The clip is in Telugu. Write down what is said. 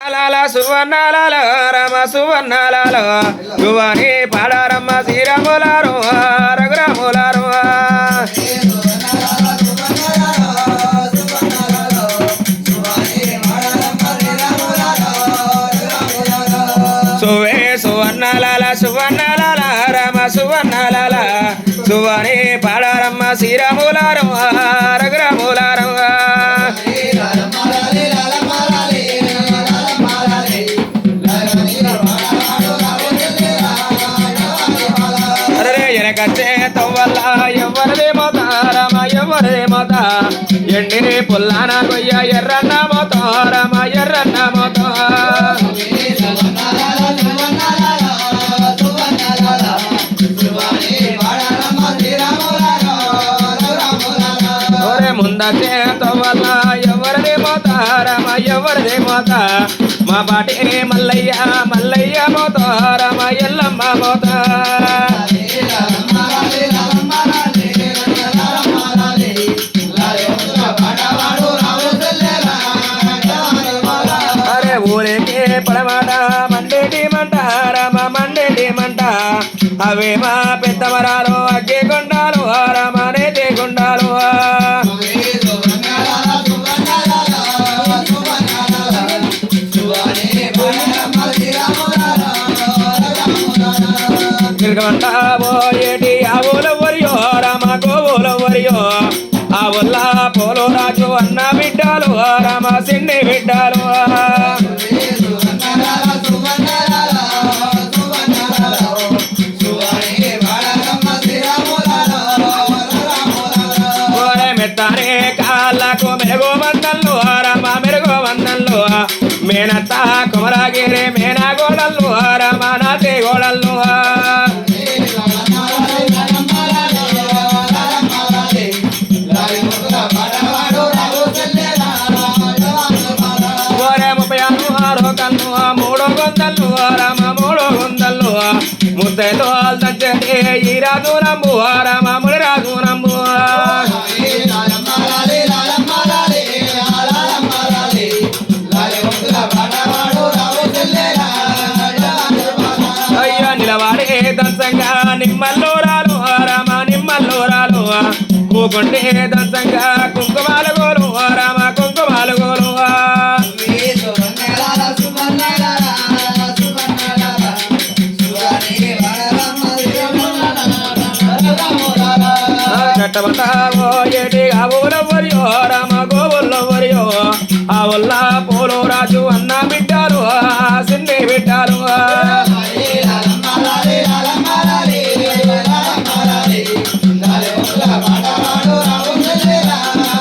సువర్ణాల రమ సువర్ణాల యువని పాడారమ్మ శ్రీరాములారు రఘురాములారు సువే సువర్ణాల సువర్ణాల రమ సువర్ణాల సువని పాడారమ్మ శ్రీరాములారు రఘురాములారు వల్ల ఎవరిదే మోత రామ ఎవరిదే మోత ఎండి పుల్లాన కొయ్య ఎర్రన్న మోత రామ ఎర్రన్న మోత ముందే వల్ల ఎవరిదే మోత రామ ఎవరిదే మోత మా పాటి మల్లయ్య మల్లయ్య మోత రామ ఎల్లమ్మ మోత పడమాట మండేటి మంట రామ మండేటి మంట అవే మా పెద్ద మరాలు అగ్గి కొండాలు రామ నేతి కొండాలు పోయేటి ఆవుల వరియో రామ గోవుల వరియో ఆవుల పోలో రాజు అన్న బిడ్డాలు రామ సిన్ని బిడ్డాలు మెత్తానే కాళ్ళకు మెరుగు వందళ్ళు రామ మెరుగు వందళ్ళు మేనత్త కుమరాగిరి మేనా గోడళ్ళు రామ నాతి గోడళ్ళు మూడో గొందళ్ళు రామ మూడో గొందళ్ళు ముద్దలు దంచండి ఈ రాజు రంబు రామ ముడి రాజు రంబు అయ్యా నిలవాడే దంచంగా నిమ్మల్లో రాలు రామ నిమ్మల్లో రాలు కూకుంటే దంచంగా కుంకుమాల గోలు రామ కుంకుమాల గోలు ఏటి ఆవుల వరియో రామ గోవుల వరియో ఆవుల పోలో రాజు అన్న బిడ్డాలు సిన్ని బిడ్డాలు